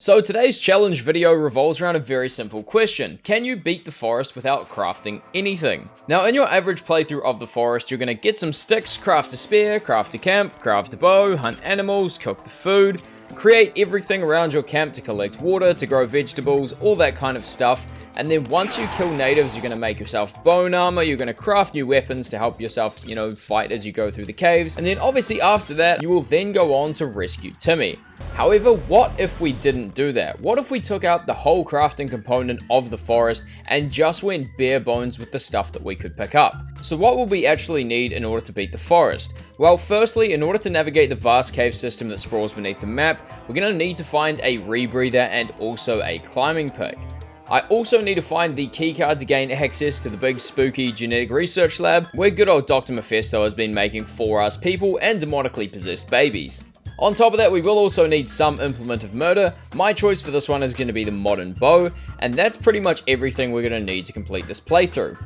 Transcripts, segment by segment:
So today's challenge video revolves around a very simple question. Can you beat the forest without crafting anything? Now in your average playthrough of the forest, you're going to get some sticks, craft a spear, craft a camp, craft a bow, hunt animals, cook the food, create everything around your camp to collect water, to grow vegetables, all that kind of stuff. And then once you kill natives, you're going to make yourself bone armor, you're going to craft new weapons to help yourself, fight as you go through the caves. And then obviously after that, you will then go on to rescue Timmy. However, what if we didn't do that? What if we took out the whole crafting component of the forest and just went bare bones with the stuff that we could pick up? So what will we actually need in order to beat the forest? Well, firstly, in order to navigate the vast cave system that sprawls beneath the map, we're going to need to find a rebreather and also a climbing pick. I also need to find the keycard to gain access to the big spooky genetic research lab where good old Dr. Mephisto has been making for us people and demonically possessed babies. On top of that, we will also need some implement of murder. My choice for this one is going to be the modern bow, and that's pretty much everything we're going to need to complete this playthrough.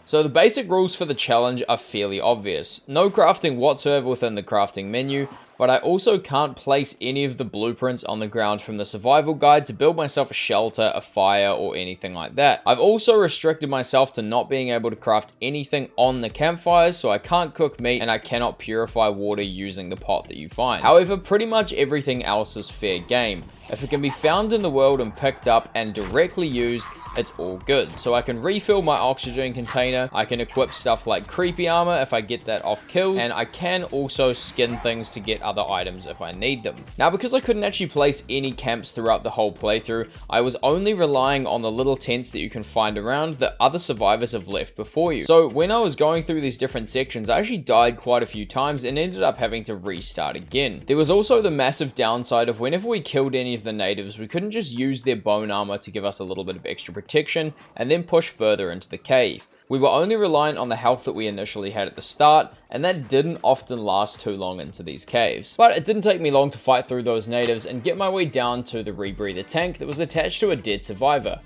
So the basic rules for the challenge are fairly obvious. No crafting whatsoever within the crafting menu, but I also can't place any of the blueprints on the ground from the survival guide to build myself a shelter, a fire, or anything like that. I've also restricted myself to not being able to craft anything on the campfires, so I can't cook meat and I cannot purify water using the pot that you find. However, pretty much everything else is fair game. If it can be found in the world and picked up and directly used, it's all good. So I can refill my oxygen container, I can equip stuff like creepy armor if I get that off kills, and I can also skin things to get other items if I need them. Now, because I couldn't actually place any camps throughout the whole playthrough, I was only relying on the little tents that you can find around that other survivors have left before you. So when I was going through these different sections, I actually died quite a few times and ended up having to restart again. There was also the massive downside of whenever we killed any of the natives, we couldn't just use their bone armor to give us a little bit of extra protection and then push further into the cave. We were only reliant on the health that we initially had at the start, and that didn't often last too long into these caves. But it didn't take me long to fight through those natives and get my way down to the rebreather tank that was attached to a dead survivor.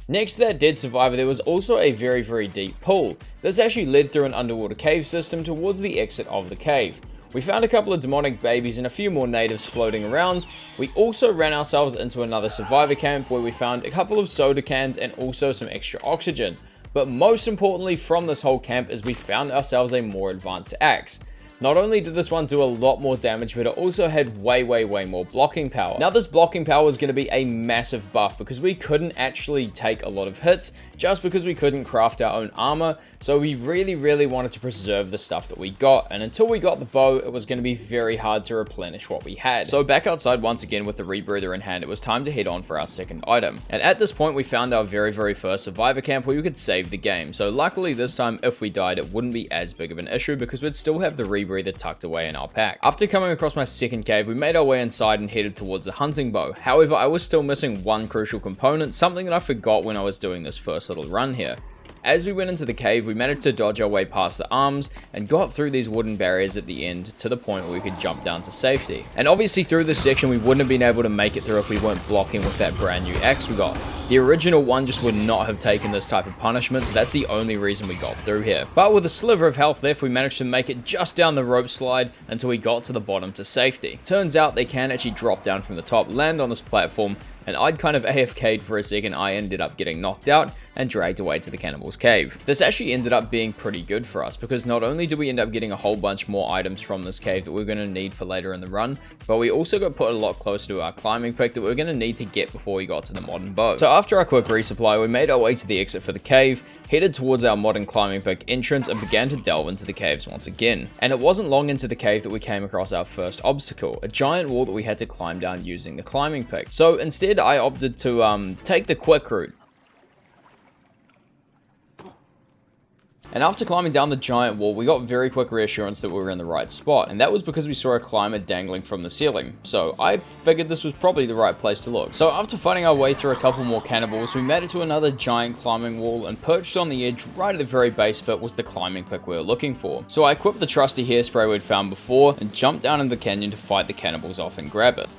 Next to that dead survivor, there was also a very deep pool. This actually led through an underwater cave system towards the exit of the cave. We found a couple of demonic babies and a few more natives floating around. We also ran ourselves into another survivor camp where we found a couple of soda cans and also some extra oxygen. But most importantly from this whole camp is we found ourselves a more advanced axe. Not only did this one do a lot more damage, but it also had way more blocking power. Now this blocking power was going to be a massive buff because we couldn't actually take a lot of hits just because we couldn't craft our own armor. So we really wanted to preserve the stuff that we got, and until we got the bow, it was going to be very hard to replenish what we had. So back outside once again with the rebreather in hand, it was time to head on for our second item. And at this point we found our very first survivor camp where we could save the game. So luckily this time if we died it wouldn't be as big of an issue because we'd still have the rebreather tucked away in our pack. After coming across my second cave, we made our way inside and headed towards the hunting bow. However, I was still missing one crucial component, something that I forgot when I was doing this first little run here. As we went into the cave, we managed to dodge our way past the arms and got through these wooden barriers at the end to the point where we could jump down to safety. And obviously through this section, we wouldn't have been able to make it through if we weren't blocking with that brand new axe we got. The original one just would not have taken this type of punishment, so that's the only reason we got through here. But with a sliver of health left, we managed to make it just down the rope slide until we got to the bottom to safety. Turns out they can actually drop down from the top, land on this platform, and I'd kind of AFK'd for a second. I ended up getting knocked out and dragged away to the cannibal's cave. This actually ended up being pretty good for us because not only did we end up getting a whole bunch more items from this cave that we're going to need for later in the run, but we also got put a lot closer to our climbing pick that we're going to need to get before we got to the modern bow. So after our quick resupply, we made our way to the exit for the cave, headed towards our modern climbing pick entrance and began to delve into the caves once again. And it wasn't long into the cave that we came across our first obstacle, a giant wall that we had to climb down using the climbing pick. So instead I opted to take the quick route. And after climbing down the giant wall, we got very quick reassurance that we were in the right spot, and that was because we saw a climber dangling from the ceiling. So I figured this was probably the right place to look. So after fighting our way through a couple more cannibals, we made it to another giant climbing wall, and perched on the edge right at the very base of it was the climbing pick we were looking for. So I equipped the trusty hairspray we'd found before, and jumped down in the canyon to fight the cannibals off and grab it.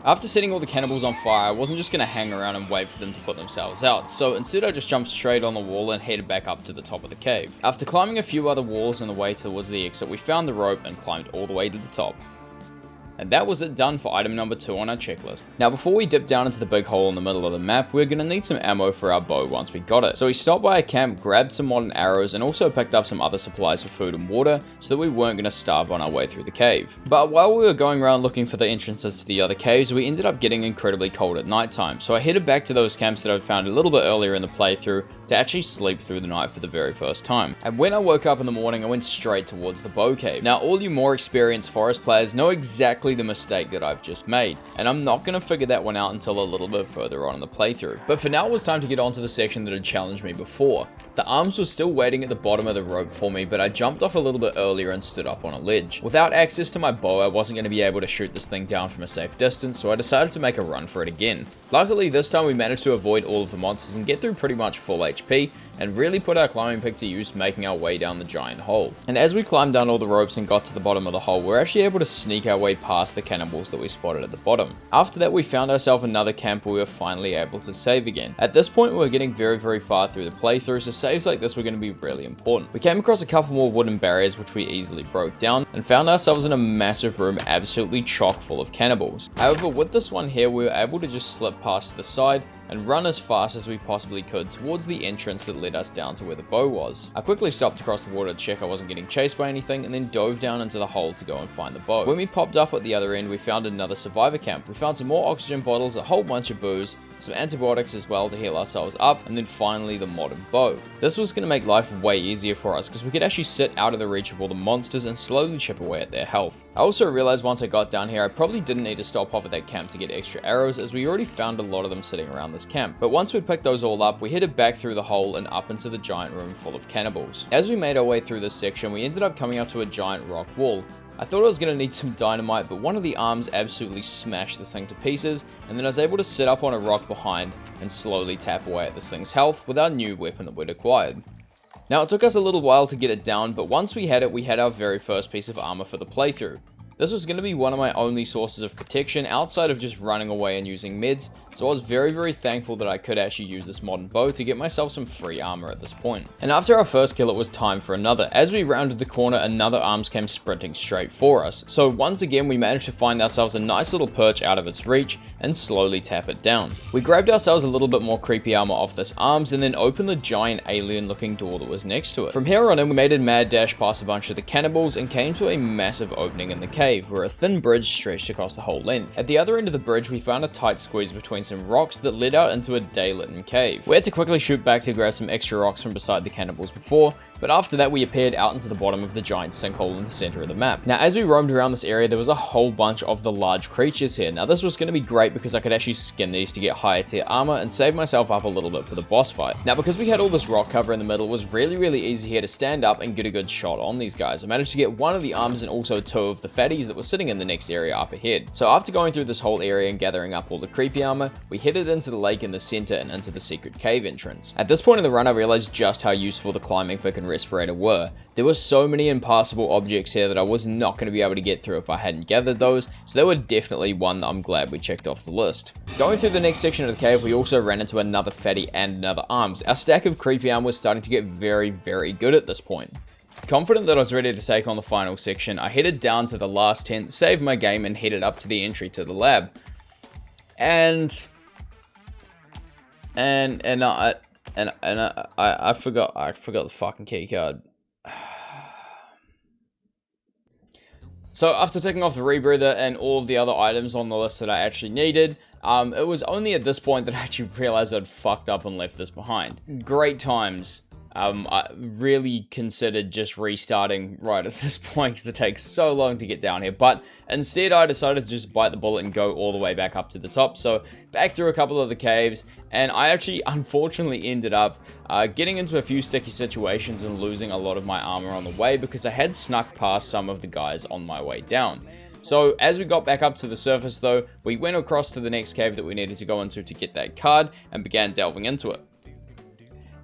After setting all the cannibals on fire, I wasn't just going to hang around and wait for them to put themselves out, so instead I just jumped straight on the wall and headed back up to the top of the cave. After climbing a few other walls on the way towards the exit, we found the rope and climbed all the way to the top. And that was it done for item number 2 on our checklist. Now before we dip down into the big hole in the middle of the map, we're going to need some ammo for our bow once we got it. So we stopped by a camp, grabbed some modern arrows, and also picked up some other supplies for food and water, so that we weren't going to starve on our way through the cave. But while we were going around looking for the entrances to the other caves, we ended up getting incredibly cold at nighttime, so I headed back to those camps that I'd found a little bit earlier in the playthrough to actually sleep through the night for the very first time. And when I woke up in the morning, I went straight towards the bow cave. Now all you more experienced forest players know exactly the mistake that I've just made, and I'm not going to figure that one out until a little bit further on in the playthrough. But for now it was time to get on to the section that had challenged me before. The arms were still waiting at the bottom of the rope for me, but I jumped off a little bit earlier and stood up on a ledge. Without access to my bow, I wasn't going to be able to shoot this thing down from a safe distance, so I decided to make a run for it again. Luckily this time we managed to avoid all of the monsters and get through pretty much full HP, and really put our climbing pick to use, making our way down the giant hole. And as we climbed down all the ropes and got to the bottom of the hole, we're actually able to sneak our way past the cannibals that we spotted at the bottom. After that we found ourselves another camp where we were finally able to save again. At this point we were getting very far through the playthrough, so saves like this were going to be really important. We came across a couple more wooden barriers which we easily broke down, and found ourselves in a massive room absolutely chock full of cannibals. However, with this one here we were able to just slip past to the side and run as fast as we possibly could towards the entrance that led us down to where the bow was. I quickly stopped across the water to check I wasn't getting chased by anything, and then dove down into the hole to go and find the bow. When we popped up at the other end, we found another survivor camp. We found some more oxygen bottles, a whole bunch of booze, some antibiotics as well to heal ourselves up, and then finally the modern bow. This was going to make life way easier for us because we could actually sit out of the reach of all the monsters and slowly chip away at their health. I also realized once I got down here I probably didn't need to stop off at that camp to get extra arrows, as we already found a lot of them sitting around this camp. But once we picked those all up, we headed back through the hole and up into the giant room full of cannibals. As we made our way through this section, we ended up coming up to a giant rock wall. I thought I was going to need some dynamite, but one of the arms absolutely smashed this thing to pieces, and then I was able to sit up on a rock behind and slowly tap away at this thing's health with our new weapon that we'd acquired. Now it took us a little while to get it down, but once we had it, we had our very first piece of armor for the playthrough. This was going to be one of my only sources of protection outside of just running away and using meds, so I was very thankful that I could actually use this modern bow to get myself some free armor at this point. And after our first kill, it was time for another. As we rounded the corner, another arms came sprinting straight for us. So once again, we managed to find ourselves a nice little perch out of its reach and slowly tap it down. We grabbed ourselves a little bit more creepy armor off this arms and then opened the giant alien looking door that was next to it. From here on in, we made a mad dash past a bunch of the cannibals and came to a massive opening in the cave where a thin bridge stretched across the whole length. At the other end of the bridge, we found a tight squeeze between some rocks that led out into a day-lit cave. We had to quickly shoot back to grab some extra rocks from beside the cannibals before, but after that we appeared out into the bottom of the giant sinkhole in the center of the map. Now as we roamed around this area, there was a whole bunch of the large creatures here. Now this was going to be great because I could actually skin these to get higher tier armor and save myself up a little bit for the boss fight. Now because we had all this rock cover in the middle, it was really easy here to stand up and get a good shot on these guys. I managed to get one of the arms and also two of the fatties that were sitting in the next area up ahead. So after going through this whole area and gathering up all the creepy armor, we headed into the lake in the center and into the secret cave entrance. At this point in the run, I realized just how useful the climbing pick and respirator were. There were so many impassable objects here that I was not going to be able to get through if I hadn't gathered those, so they were definitely one that I'm glad we checked off the list. Going through the next section of the cave, we also ran into another fatty and another arms. Our stack of creepy arm was starting to get very good at this point. Confident that I was ready to take on the final section, I headed down to the last tent, saved my game, and headed up to the entry to the lab. I forgot the fucking key card. So after taking off the rebreather and all of the other items on the list that I actually needed, it was only at this point that I actually realized I'd fucked up and left this behind. Great times. I really considered just restarting right at this point because it takes so long to get down here, but instead I decided to just bite the bullet and go all the way back up to the top. So back through a couple of the caves, and I actually unfortunately ended up getting into a few sticky situations and losing a lot of my armor on the way because I had snuck past some of the guys on my way down. So as we got back up to the surface though, we went across to the next cave that we needed to go into to get that card and began delving into it.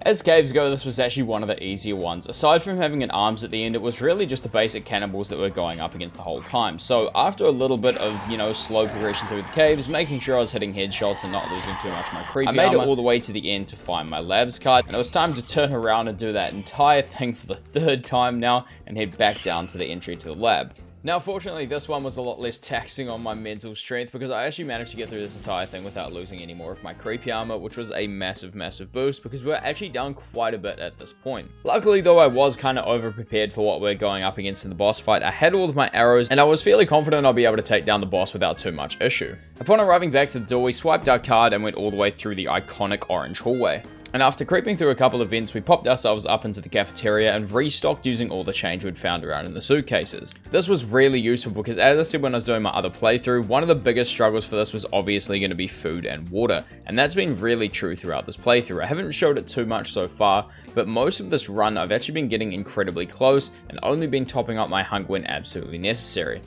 As caves go, this was actually one of the easier ones. Aside from having an arms at the end, it was really just the basic cannibals that we're going up against the whole time. So after a little bit of, slow progression through the caves, making sure I was hitting headshots and not losing too much of my creepy armor, I made it all the way to the end to find my labs card, and it was time to turn around and do that entire thing for the third time now, and head back down to the entry to the lab. Now, fortunately, this one was a lot less taxing on my mental strength because I actually managed to get through this entire thing without losing any more of my creepy armor, which was a massive, massive boost because we were actually down quite a bit at this point. Luckily, though, I was kind of over-prepared for what we're going up against in the boss fight. I had all of my arrows, and I was fairly confident I'll be able to take down the boss without too much issue. Upon arriving back to the door, we swiped our card and went all the way through the iconic orange hallway. And after creeping through a couple of vents, we popped ourselves up into the cafeteria and restocked using all the change we'd found around in the suitcases. This was really useful because, as I said when I was doing my other playthrough, one of the biggest struggles for this was obviously going to be food and water, and that's been really true throughout this playthrough. I haven't showed it too much so far, but most of this run I've actually been getting incredibly close and only been topping up my hunger when absolutely necessary.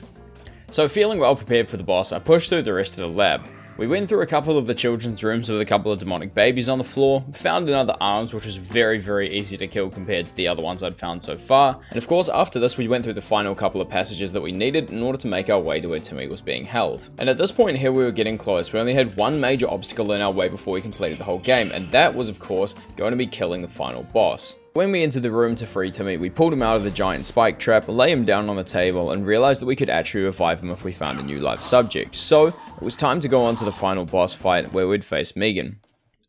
So feeling well prepared for the boss, I pushed through the rest of the lab. We went through a couple of the children's rooms with a couple of demonic babies on the floor, found another arms, which was very, very easy to kill compared to the other ones I'd found so far, and of course after this we went through the final couple of passages that we needed in order to make our way to where Timmy was being held. And at this point here we were getting close. We only had one major obstacle in our way before we completed the whole game, and that was of course going to be killing the final boss. When we entered the room to free Timmy, we pulled him out of the giant spike trap, lay him down on the table, and realized that we could actually revive him if we found a new live subject. So, it was time to go on to the final boss fight where we'd face Megan.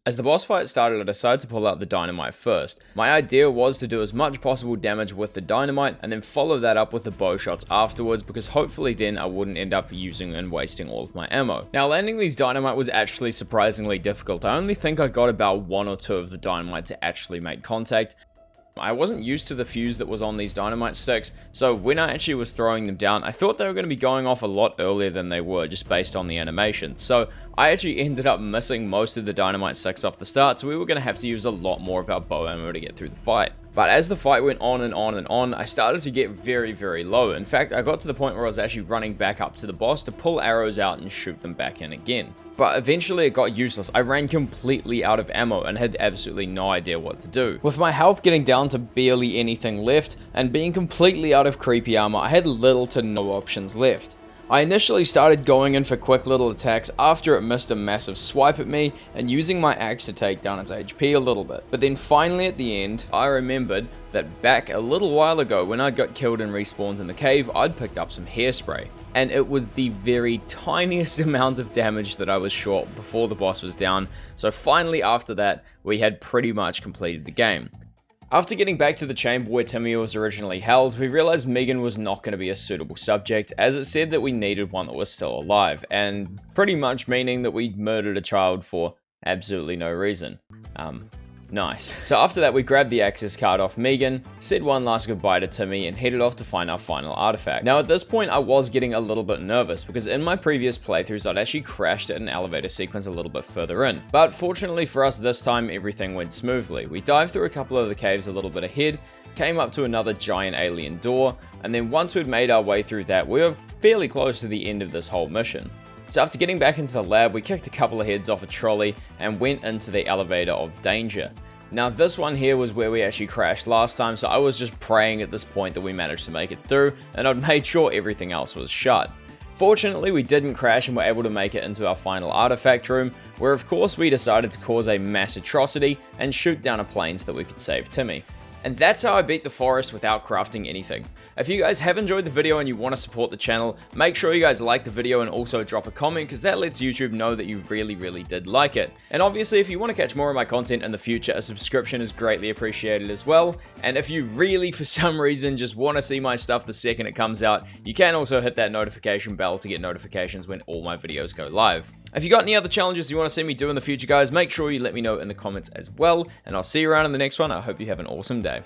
As the boss fight started, I decided to pull out the dynamite first. My idea was to do as much possible damage with the dynamite and then follow that up with the bow shots afterwards, because hopefully then I wouldn't end up using and wasting all of my ammo. Now, landing these dynamite was actually surprisingly difficult. I only think I got about 1 or 2 of the dynamite to actually make contact. I wasn't used to the fuse that was on these dynamite sticks, so when I actually was throwing them down, I thought they were going to be going off a lot earlier than they were, just based on the animation. So I actually ended up missing most of the dynamite sticks off the start, so we were going to have to use a lot more of our bow ammo to get through the fight. But as the fight went on and on and on, I started to get very, very low. In fact, I got to the point where I was actually running back up to the boss to pull arrows out and shoot them back in again. But eventually it got useless. I ran completely out of ammo and had absolutely no idea what to do. With my health getting down to barely anything left, and being completely out of creepy armor, I had little to no options left. I initially started going in for quick little attacks after it missed a massive swipe at me, and using my axe to take down its HP a little bit. But then finally at the end, I remembered that back a little while ago when I got killed and respawned in the cave, I'd picked up some hairspray. And it was the very tiniest amount of damage that I was short before the boss was down, so finally after that, we had pretty much completed the game. After getting back to the chamber where Timmy was originally held, we realized Megan was not going to be a suitable subject, as it said that we needed one that was still alive, and pretty much meaning that we murdered a child for absolutely no reason. Nice. So after that, we grabbed the access card off Megan, said one last goodbye to Timmy, and headed off to find our final artifact. Now at this point, I was getting a little bit nervous, because in my previous playthroughs, I'd actually crashed at an elevator sequence a little bit further in. But fortunately for us this time, everything went smoothly. We dived through a couple of the caves a little bit ahead, came up to another giant alien door, and then once we'd made our way through that, we were fairly close to the end of this whole mission. So after getting back into the lab, we kicked a couple of heads off a trolley and went into the elevator of danger. Now this one here was where we actually crashed last time, so I was just praying at this point that we managed to make it through, and I'd made sure everything else was shut. Fortunately, we didn't crash and were able to make it into our final artifact room, where of course we decided to cause a mass atrocity and shoot down a plane so that we could save Timmy. And that's how I beat the forest without crafting anything. If you guys have enjoyed the video and you want to support the channel, make sure you guys like the video and also drop a comment, because that lets YouTube know that you really did like it. And obviously, if you want to catch more of my content in the future, a subscription is greatly appreciated as well. And if you really, for some reason, just want to see my stuff the second it comes out, you can also hit that notification bell to get notifications when all my videos go live. If you got any other challenges you want to see me do in the future, guys, make sure you let me know in the comments as well. And I'll see you around in the next one. I hope you have an awesome day.